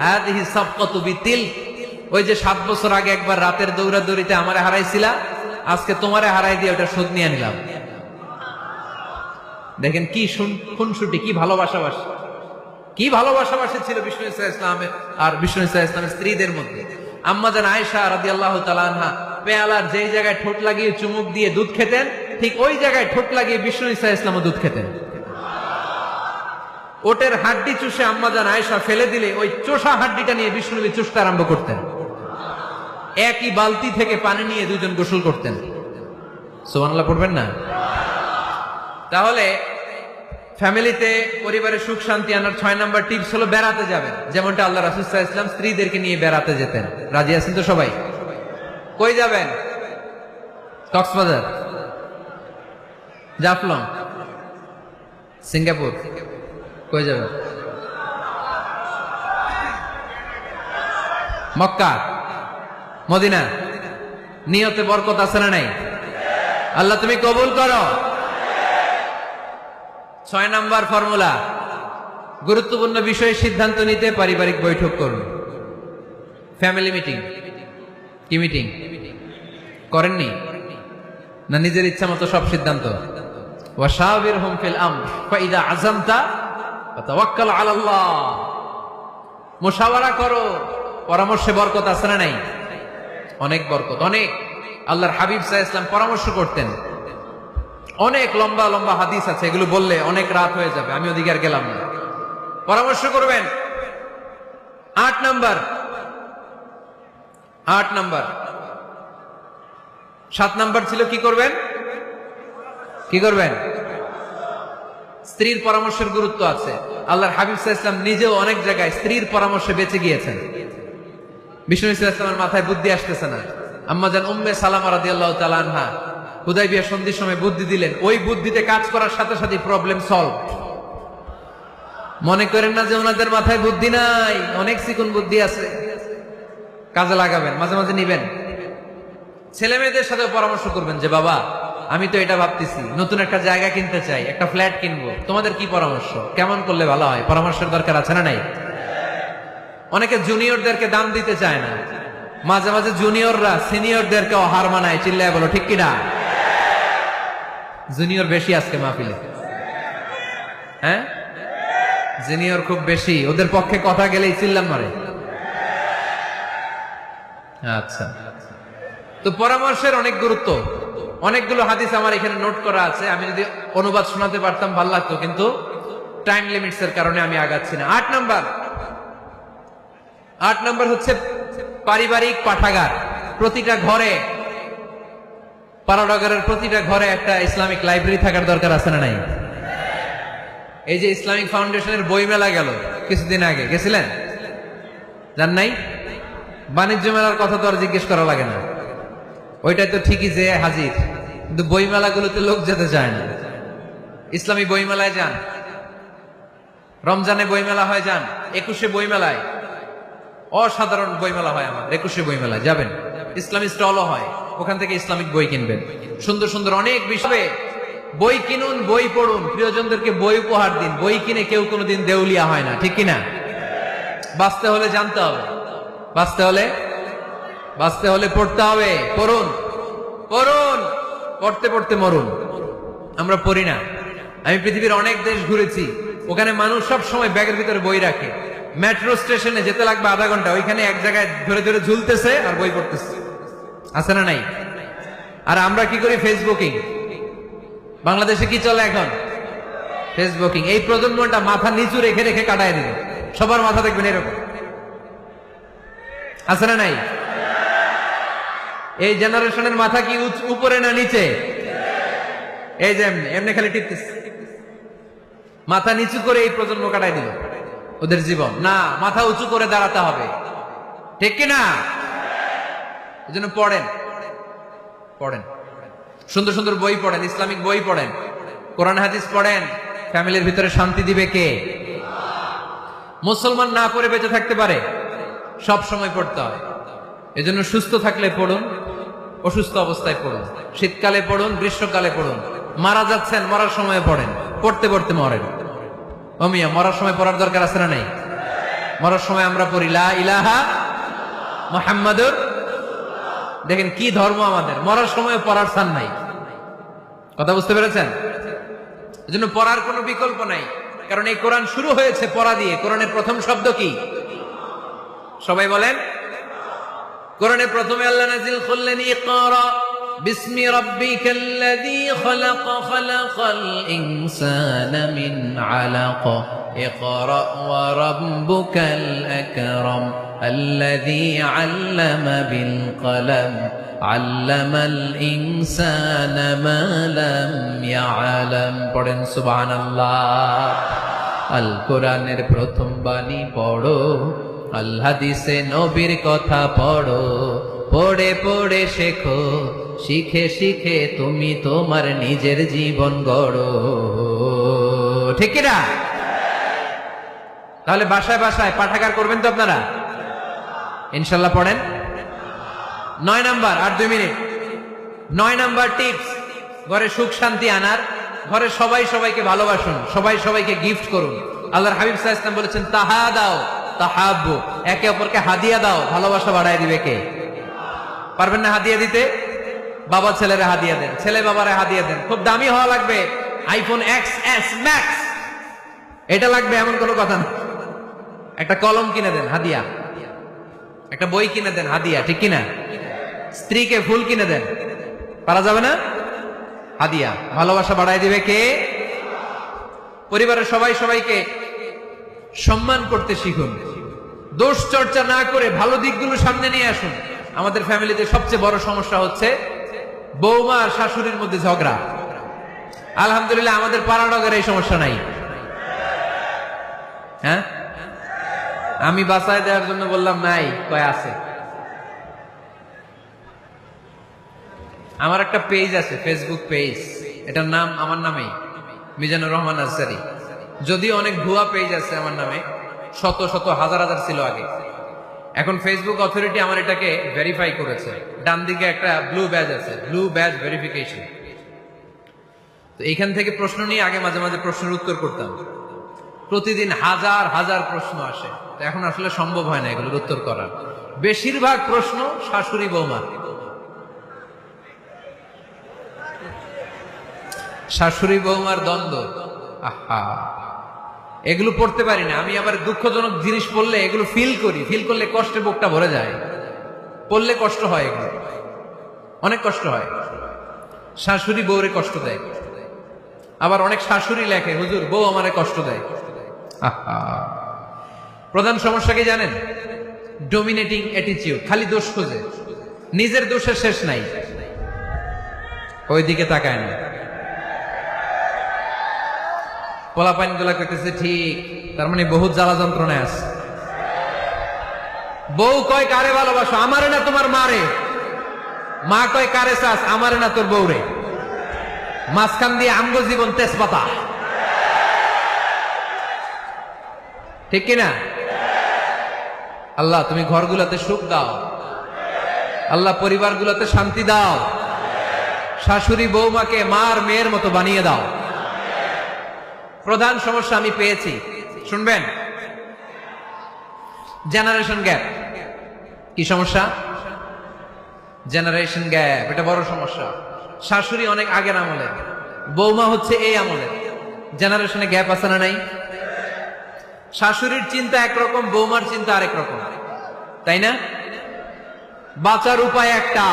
হাদিহি সাবকাতু বিতিল, ওই যে 7 বছর আগে একবার রাতের দৌড়াদৌড়িতে আমারে হারাইছিলা, আজকে তোমারে হারাই দিয়ে ওটা শোধ নিয়ে নিলাম। দেখেন কি খুনসুটি, কি ভালোবাসাবাসি, কি ভালোবাসাবাসি ছিল বিষ্ণু ইসলামের আর বিষ্ণু ইসলামের স্ত্রীদের মধ্যে। আম্মাজান আয়েশা রাদিয়াল্লাহু তাআলা আনহা পেয়ালার যেই জায়গায় ঠোঁট লাগিয়ে চুমুক দিয়ে দুধ খেতেন, ঠিক ওই জায়গায় ঠোঁট লাগিয়ে বিষ্ণু ইসলামও দুধ খেতেন। ওটের হাড্ডি চুষে আম্মাজান আয়েশা ফেলে দিলে ওই চোষা হাড্ডিটা নিয়ে বিষ্ণুনবী চুষতে আরম্ভ করতেন। একই বালতি থেকে পানি নিয়ে দুজন গোসল করতেন। সুবহানাল্লাহ পড়বেন না? তাহলে ফ্যামিলিতে পরিবারের সুখ শান্তি আনার 6 নাম্বার টিপস হলো বেড়াতে যাবেন, যেমনটা আল্লাহ রাসূল সাল্লাল্লাহু আলাইহি ওয়াসাল্লাম স্ত্রীদেরকে নিয়ে বেড়াতে যেতেন। রাজি আছেন তো সবাই? কই যাবেন? কক্সবাজার, জাফলং, সিঙ্গাপুর, কই যাবেন? মক্কা, মদিনা। নিয়তে বরকত আছে না নাই? আল্লাহ তুমি কবুল করো। 6 নাম্বার ফর্মুলা, গুরুত্বপূর্ণ বিষয়ে সিদ্ধান্ত নিতে পারিবারিক বৈঠক করুন। Family meeting. কি মিটিং করেননি? না নিজের ইচ্ছা মতো সব সিদ্ধান্ত? ওয়াশাবিরহুম ফিল আমর ফাইদা আযামতা ফাতাওয়াক্কাল আলাল্লাহ। মুশাওয়ারা করো, পরামর্শে বরকত আছে না নাই? অনেক বরকত, অনেক। আল্লাহর হাবিব সাল্লাল্লাহু আলাইহি ওয়াসাল্লাম পরামর্শ করতেন। অনেক লম্বা লম্বা হাদিস আছে, এগুলো বললে অনেক রাত হয়ে যাবে, আমি ওদিকে আর গেলাম না। পরামর্শ করবেন। 8 নাম্বার, 7 নাম্বার ছিল কি করবেন? কি করবেন? স্ত্রীর পরামর্শের গুরুত্ব আছে। আল্লাহর হাবিব সাল্লাল্লাহু আলাইহি ওয়াসাল্লাম নিজেও অনেক জায়গায় স্ত্রীর পরামর্শে বেঁচে গিয়েছেন। বিষ্ণু ইসলামের মাথায় বুদ্ধি আসতেছে না, আম্মাজান উম্মে সালামা রাদিয়াল্লাহু তাআলা আনহা হুদাইবিয়া সন্ধির সময় বুদ্ধি দিলেন। ওই বুদ্ধিতে কাজ করার সাথে সাথে প্রবলেম সলভ। মনে করেন না যে ওনাদের মাথায় বুদ্ধি নাই, অনেক চিকন বুদ্ধি আছে, কাজে লাগাবেন, মাঝে মাঝে নিবেন। ছেলে মেয়েদের সাথে পরামর্শ করবেন যে বাবা আমি তো এটা ভাবতেছি, নতুন একটা জায়গা কিনতে চাই, একটা ফ্ল্যাট কিনবো, তোমাদের কি পরামর্শ, কেমন করলে ভালো হয়? পরামর্শের দরকার আছে না নাই? অনেকে জুনিয়রদেরকে দাম দিতে চায় না, মাঝে মাঝে জুনিয়ররা সিনিয়রদেরকে হার মানায়। চিল্লায় বলো ঠিক কিনা? জুনিয়র বেশি আজকে মাহফিলে, হ্যাঁ জুনিয়র খুব বেশি, ওদের পক্ষে কথা গেলেই চিল্লাম মারে। আচ্ছা, তো পরামর্শের অনেক গুরুত্ব। অনেকগুলো হাদিস আমার এখানে নোট করা আছে, আমি যদি অনুবাদ শোনাতে পারতাম ভালো লাগতো, কিন্তু টাইম লিমিটস এর কারণে আমি আগাচ্ছি না। 8 নাম্বার হচ্ছে পারিবারিক পাঠাগার। প্রতিটা ঘরে, পাড়ানগরের প্রতিটা ঘরে একটা ইসলামিক লাইব্রেরি থাকার দরকার আছে না নাই? এই যে ইসলামিক ফাউন্ডেশনের বই মেলা গেল কিছুদিন আগে, গেছিলেন? জান নাই? বাণিজ্য মেলার কথা তো আর জিজ্ঞেস করা লাগে না, ওইটাই তো ঠিকই যে হাজির, কিন্তু বই মেলাগুলোতে লোক যেতে চায় না। ইসলামী বই মেলায় যান, রমজানে বই মেলা হয় যান, 21শে বই মেলায়, অসাধারণ বই মেলা হয় আমার 21শে বই মেলায় যাবেন। ইসলামী স্টলও হয়, ওখান থেকে ইসলামিক বই কিনবেন। সুন্দর সুন্দর অনেক বিষয়ে বই কিনুন, বই পড়ুন, প্রিয়জনদেরকে বই উপহার দিন। বই কিনে কেউ কোনোদিন দেউলিয়া হয় না, ঠিক কিনা? বাঁচতে হলে জানতে হবে, বাঁচতে হলে পড়তে হবে। পড়ুন, পড়তে পড়তে মরুন। আমরা পড়ি না। আমি পৃথিবীর অনেক দেশ ঘুরেছি, ওখানে মানুষ সব সময় ব্যাগের ভিতরে বই রাখে। মেট্রো স্টেশনে যেতে লাগবে আধা ঘন্টা, ওইখানে এক জায়গায় ধরে ধরে ঝুলতেছে আর বই পড়তেছে, আছে না নাই? আর আমরা কি করি? ফেসবুকিং। বাংলাদেশে কি চলে এখন? ফেসবুকিং। এই প্রজন্মটা মাথা নিচু রেখে রেখে কাটায় দিল, সবার মাথা দেখবেন এরকম, আছে না নাই? এই জেনারেশনের মাথা কি উপরে না নিচে? এই যে এমনি খালি টিপতেছে। মাথা নিচু করে এই প্রজন্ম কাটাই দিল ওদের জীবন। না, মাথা উঁচু করে দাঁড়াতে হবে, ঠিক কিনা? এই জন্য পড়েন, পড়েন, সুন্দর সুন্দর বই পড়েন, ইসলামিক বই পড়েন, কোরআন হাদিস পড়েন। ফ্যামিলির ভিতরে শান্তি দিবে কে? মুসলমান না পড়ে বেঁচে থাকতে পারে? সব সময় পড়তে হয়। এজন্য সুস্থ থাকলে পড়ুন, অসুস্থ অবস্থায় পড়ুন, শীতকালে পড়ুন, গ্রীষ্মকালে পড়ুন। মারা যাচ্ছেন, মরার সময় পড়েন, পড়তে পড়তে মরেন। ও মিয়া, মরার সময় পড়ার দরকার আছে না নাই? মরার সময় আমরা পড়ি লা ইলাহা মুহাম্মাদুর। দেখেন কি ধর্ম আমাদের, মরার সময় পড়ার স্থান নাই। কথা বুঝতে পেরেছেন? এজন্য পড়ার কোনো বিকল্প নাই, কারণ এই কোরআন শুরু হয়েছে পড়া দিয়ে। কোরআনের প্রথম শব্দ কি? সবাই বলেন। কোরআনের প্রথমে আল্লাহ নাযিল করলেন ইকরা বিসমি রাব্বিকাল্লাযী খালাক খালাকাল ইনসানা মিন আলাক ইকরা ওয়া রাব্বুকাল আকরাম আল্লাযী আল্লামা বিল কলম আল্লামাল ইনসানা মা লাম ইয়ালাম। পড়েন সুবহানাল্লাহ। আল কোরআনের প্রথম বাণী পড়ো, আল হাদিসে নবীর কথা পড়ো, পড়ে পড়ে শেখো, শিখে শিখে তুমি তোমার নিজের জীবন গড়ো, ঠিক না? তাহলে বাসায় বাসায় পাঠাগার করবেন তো আপনারা? ইনশাল্লাহ পড়েন। 9 নাম্বার, আর 2 মিনিট। 9 নাম্বার টিপস, ঘরে সুখ শান্তি আনার, ঘরে সবাই সবাইকে ভালোবাসুন, সবাই সবাইকে গিফট করুন। আল্লাহর হাবিব সাল্লাল্লাহু আলাইহি ওয়াসাল্লাম বলেছেন তাহাদাও তাহাব্বু, একে অপরকে হাদিয়া দাও, ভালোবাসা বাড়ায় দিবে কে? পারবেন না হাদিয়া দিতে? বাবা ছেলেরা হাদিয়া দেন, ছেলে বাবারা হাদিয়া দেন। খুব দামি হওয়া লাগবে, আইফোন XS Max এটা লাগবে এমন কোনো কথা না। একটা কলম কিনে দেন হাদিয়া, একটা বই কিনে দেন হাদিয়া, ঠিক কিনা? স্ত্রীকে ফুল কিনে দেন, পারা যাবে না? হাদিয়া। ভালোবাসা বাড়ায় দিবে কে? পরিবারের সবাই সবাইকে সম্মান করতে শিখুন, দোষ চর্চা না করে ভালো দিকগুলো সামনে নিয়ে আসুন। আমাদের ফ্যামিলিতে সবচেয়ে বড় সমস্যা হচ্ছে বৌমা আর শাশুড়ির মধ্যে ঝগড়া। আলহামদুলিল্লাহ আমাদের পাড়ানগরে এই সমস্যা নাই। হ্যাঁ, আমি বাঁচায় দেওয়ার জন্য বললাম নাই, কয় আছে। আমার একটা পেজ আছে, ফেসবুক পেজ, এটার নাম আমার নামেই, মিজানুর রহমান আজসারী। যদিও অনেক ভুয়া পেজ আছে আমার নামে, শত শত হাজার হাজার ছিল আগে। এখন ফেসবুক অথরিটি আমার এটাকে ভেরিফাই করেছে। ডান দিকে একটা ব্লু ব্যাজ আছে, ব্লু ব্যাজ ভেরিফিকেশন। তো এইখান থেকে প্রশ্ন নিয়ে আগে মাঝে মাঝে প্রশ্নের উত্তর করতাম। প্রতিদিন হাজার হাজার প্রশ্ন আসে, এখন আসলে সম্ভব হয় না এগুলোর উত্তর করার। বেশিরভাগ প্রশ্ন শাশুড়ি বৌমা, শাশুড়ি বৌমার দ্বন্দ্ব। আহা, এগুলো পড়তে পারি না আমি। আবার দুঃখজনক জিনিস পড়লে এগুলো ফিল করি, ফিল করলে কষ্টে বুকটা ভরে যায়। পড়লে কষ্ট হয়, এগুলো অনেক কষ্ট হয়। শাশুড়ি বউরে কষ্ট দেয়। আবার অনেক শাশুড়ি লেখে, হুজুর বউ আমারে কষ্ট দেয়। আহা, প্রধান সমস্যা কি জানেন? ডোমিনেটিং অ্যাটিটিউড, খালি দোষ খোঁজে, নিজের দোষের শেষ নাই, ওইদিকে তাকায় না। পোলাপাইন গুলা করতেছে ঠিক, তার মানে বহুত জ্বালা যন্ত্রণায় আছে। বউ কয় কারে ভালোবাসো? আমারে না তোমার মারে। মা কয় কারে চাস? আমারে না তোর বউরে। মাঝখান দিয়ে আমগো জীবন তেজপাতা, ঠিক কিনা? আল্লাহ তুমি ঘরগুলোতে সুখ দাও, আল্লাহ পরিবারগুলোতে শান্তি দাও, শাশুড়ি বৌমাকে মার মেয়ের মতো বানিয়ে দাও। প্রধান সমস্যা আমি পেয়েছি, শুনবেন? Generation gap. কি সমস্যা? জেনারেশন গ্যাপ, এটা বড় সমস্যা। শাশুড়ি অনেক আগের আমলের, বৌমা হচ্ছে এই আমলের। জেনারেশনে গ্যাপ আছে না নাই? শাশুড়ির চিন্তা একরকম, বৌমার চিন্তা আরেক রকম, তাই না? বাঁচার উপায় একটা,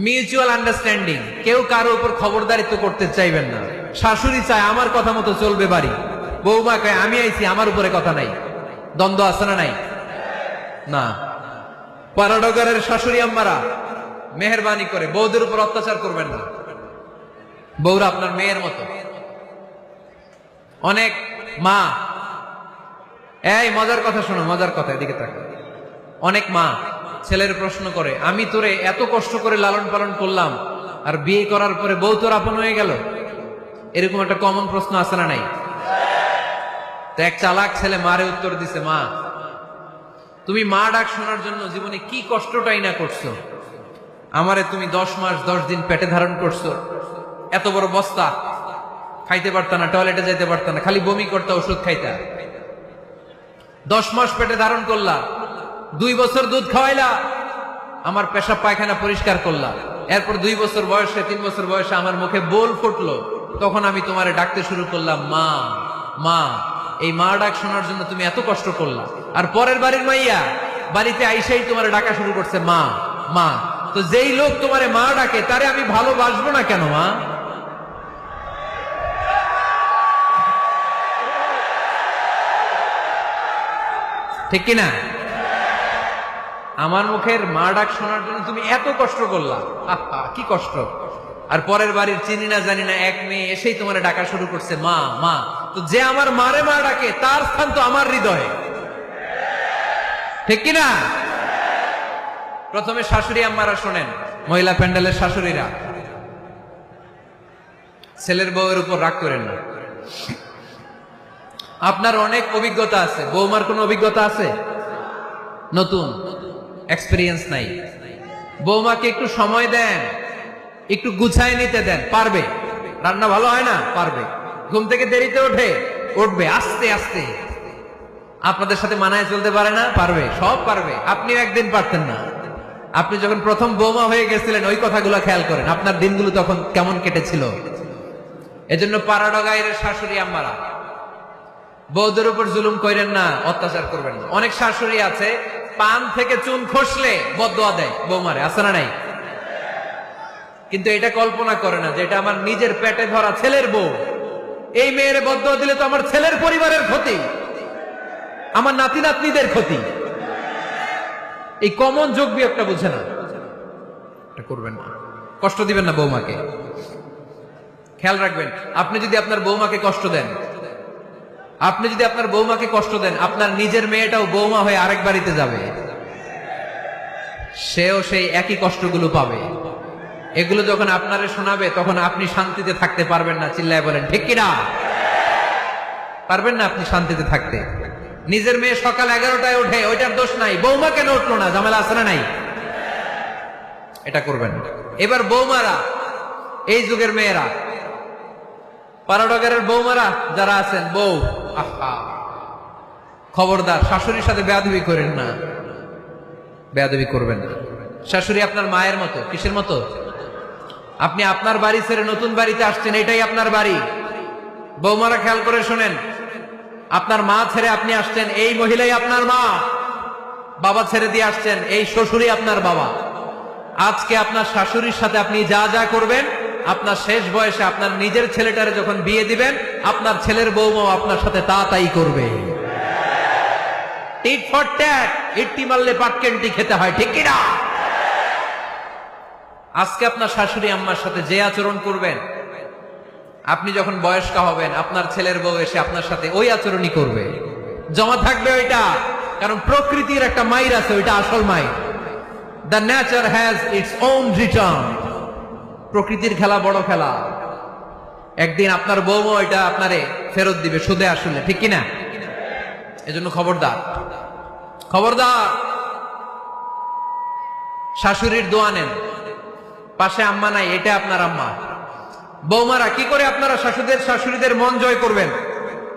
মিউচুয়াল আন্ডারস্ট্যান্ডিং। কেউ কারো উপর খবরদারিত্ব করতে চাইবেন না। শাশুড়ি চায় আমার কথা মতো চলবে বাড়ি, বৌমা কয় আমি আইছি আমার উপরে কথা নাই। দ্বন্দ্ব আছে না নাই? না। পাড়াডগরের শাশুড়ি আম্মারা মেহেরবানি করে বৌদের উপর অত্যাচার করবেন না। বৌরা আপনার মেয়ের মতো, অনেক মা, এই মজার কথা শোনো, মজার কথা, এদিকে তাকা। অনেক মা ছেলের প্রশ্ন করে, আমি তোরে এত কষ্ট করে লালন পালন করলাম, আর বিয়ে করার পরে বউ তোর আপন হয়ে গেল। এরকম একটা কমন প্রশ্ন আছে না নাই? তো এক চালাক ছেলে মারে উত্তর দিছে, মা তুমি মা ডাক শোনার জন্য জীবনে কি কষ্টটাই না করছো। আমারে তুমি 10 মাস 10 দিন পেটে ধারণ করছো, এত বড় বস্তা, খাইতে পারতা না, টয়লেটে যাইতে পারতা না, খালি বমি করতা, ওষুধ খাইতা। 10 মাস পেটে ধারণ করলা, 2 বছর দুধ খাওয়াইলা, আমার পেশাব পায়খানা পরিষ্কার করলা। এরপর 2 বছর বয়সে 3 বছর বয়সে আমার মুখে বোল ফুটলো, তখন আমি তোমারে ডাকতে শুরু করলাম মা মা। এই মা ডাক শোনার জন্য তুমি এত কষ্ট করলা, আর পরের বাড়ির মাইয়া বাড়িতে আইসাই তোমারে ডাকা শুরু করছে মা মা। তো যেই লোক তোমারে মা ডাকে তারে আমি ভালোবাসবো না কেন মা? ঠিক কিনা? আমার মুখের মা ডাক শোনার জন্য তুমি এত কষ্ট করলা, আহা কি কষ্ট। আর পরের বাড়ির চিনি না জানি না এক মেয়ে এসেই তোমার ডাকা শুরু করছে মা মা। তো যে আমার মারে মা ডাকে তার স্থান তো আমার হৃদয়ে, ঠিক কিনা? প্রথমে শাশুড়ি আম্মারা শোনেন, মহিলা প্যান্ডেলের শাশুড়িরা, ছেলের বউয়ের উপর রাগ করেন না। আপনার অনেক অভিজ্ঞতা আছে, বৌমার কোনো অভিজ্ঞতা আছে? নতুন এক্সপেরিয়েন্স নাই। বৌমাকে একটু সময় দেন, একটু গুছায় নিতে দেন, পারবে। রান্না ভালো হয় না, পারবে। ঘুম থেকে দেরিতে উঠবে আস্তে আস্তে। আপনাদের সাথে মানায় চলতে পারে না, পারবে, সব পারবে। আপনিও একদিন পারতেন না। আপনি যখন প্রথম বৌমা হয়ে গেছিলেন ওই কথাগুলো খেয়াল করেন, আপনার দিনগুলো তখন কেমন কেটেছিল। এজন্য পাড়াডগাইয়ের শাশুড়ি আম্মারা, বউদের উপর জুলুম করেন না, অত্যাচার করবেন না। অনেক শাশুড়ি আছে পান থেকে চুন খসলে বদদোয়া দেয় বৌমারে, আছে না নাই? কিন্তু এটা কল্পনা করে না যে এটা আমার নিজের পেটে ধরা ছেলের বউ। এই মেয়ের বদদোয়া দিলে তো আমার ছেলের পরিবারের ক্ষতি, আমার নাতি নাতনিদের ক্ষতি। এই কমন যোগ বিয়োগটা বুঝে না, এটা করবেন না। কষ্ট দিবেন না বৌমাকে। খেয়াল রাখবেন, আপনি যদি আপনার বৌমাকে কষ্ট দেন, আপনার নিজের মেয়েটাও বৌমা হয়ে আরেক বাড়িতে যাবে, সেও সেই একই কষ্টগুলো পাবে। এগুলো যখন আপনারে শোনাবে তখন আপনি শান্তিতে থাকতে পারবেন না। চিল্লায় বলেন ঠিক কিনা? পারবেন না আপনি শান্তিতে থাকতে। নিজের মেয়ে সকাল 11টায় ওঠে, ওইটার দোষ নাই, বৌমা কেন উঠলো না, ঝামেলা আছে না নাই? এটা করবেন। এবার বৌমারা, এই যুগের মেয়েরা, পাড়াডগারের বৌমারা যারা আছেন, বউ, আহা খবরদার শাশুড়ির সাথে বেয়াদবি করেন না, বেয়াদবি করবেন না। শাশুড়ি আপনার মায়ের মতো। কিসের মতো? আপনি আপনার বাড়ি ছেড়ে নতুন বাড়িতে আসছেন, এটাই আপনার বাড়ি। বৌমারা খেয়াল করে শোনেন, আপনার মা ছেড়ে আপনি আসছেন, এই মহিলাই আপনার মা। বাবা ছেড়ে দিয়ে আসছেন, এই শ্বশুরই আপনার বাবা। আজকে আপনার শাশুড়ির সাথে আপনি যা যা করবেন, আপনার শেষ বয়সে আপনার নিজের ছেলেটারে যখন বিয়ে দিবেন, আপনার ছেলের বৌমাও আপনার সাথে তা তাই করবে। টিট ফর ট্যাট, ইট্টি মারলে পাটকেনটি খেতে হয়, ঠিক কিনা? আজকে আপনার শাশুড়ি আম্মার সাথে যে আচরণ করবেন, আপনি যখন বয়স্ক হবেন আপনার ছেলের বউ এসে আপনার সাথে ওই আচরণই করবে। জমা থাকবে ওইটা, কারণ প্রকৃতির একটা মাইর আছে, ওইটা আসল মাইর। The nature has its own return. প্রকৃতির খেলা বড় খেলা। একদিন আপনার বউমা ওইটা আপনারে ফেরত দিবে, সুদে আসলে, ঠিক কিনা? এজন্য খবরদার, খবরদার। শাশুড়ির দোয়া নেন, পাশে আম্মা নাই, এটা আপনার আম্মা। বৌমারা কি করে আপনারা শাশুড়িদের মন জয় করবেন,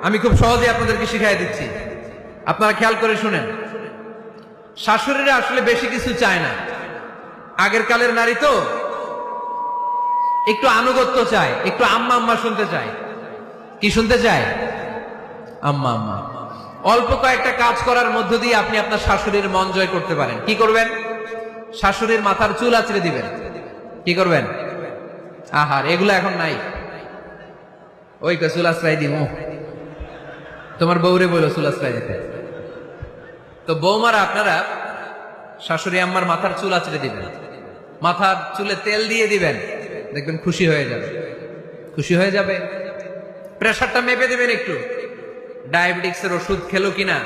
আমি খুব সহজে আপনাদেরকে শিখাই দিচ্ছি। আপনারা খেয়াল করে শুনেন। শাশুড়িরা আসলে বেশি কিছু চায় না। আগের কালের নারী তো একটু আনুগত্য চায়, একটু আম্মা আম্মা শুনতে চায়। কি শুনতে চায়? আম্মা আম্মা। অল্প কয়েকটা কাজ করার মধ্য দিয়ে আপনি আপনার শাশুড়ির মন জয় করতে পারেন। কি করবেন? শাশুড়ির মাথার চুল আঁচড়ে দিবেন। কি করবেন? আহার, এগুলো এখন নাই। ওই চুল আশ্রয় দিব, তোমার বউরে বলল চুল আশ্রয় দিতে। তো বৌমারা আপনারা শাশুড়ি আম্মার মাথার চুল আঁচড়ে দিবেন, মাথার চুলে তেল দিয়ে দিবেন, দেখবেন খুশি হয়ে যাবে, খুশি হয়ে যাবে। প্রেশারটা মেপে দেবেন, একটু ডায়াবেটিক্সের ওষুধ খেলো কিনা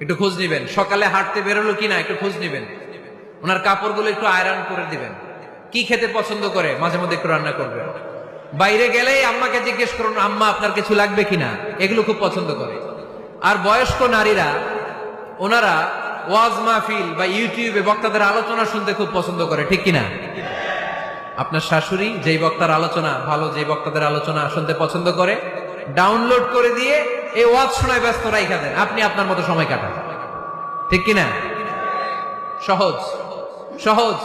একটু খোঁজ নিবেন, সকালে হাঁটতে বেরোলো কিনা একটু খোঁজ নিবেন, ওনার কাপড়গুলো একটু আয়রন করে দিবেন, কি খেতে পছন্দ করে মাঝে মধ্যে একটু রান্না করবেন। বাইরে গেলেই আম্মাকে জিজ্ঞেস করুন আম্মা আপনার কিছু লাগবে কিনা, এগুলো খুব পছন্দ করে। আর বয়স্ক নারীরা ওনারা ওয়াজ মাহফিল বা ইউটিউবে বক্তাদের আলোচনা শুনতে খুব পছন্দ করে, ঠিক কিনা? আপনার শাশুড়ি যেই বক্তার আলোচনা ভালো, যেই বক্তাদের আলোচনা শুনতে পছন্দ করে, ডাউনলোড করে দিয়ে এই ওয়াজ শোনায় ব্যস্ত রাইখা দেন, আপনি আপনার মতো সময় কাটান, ঠিক কিনা? সহজ সহজ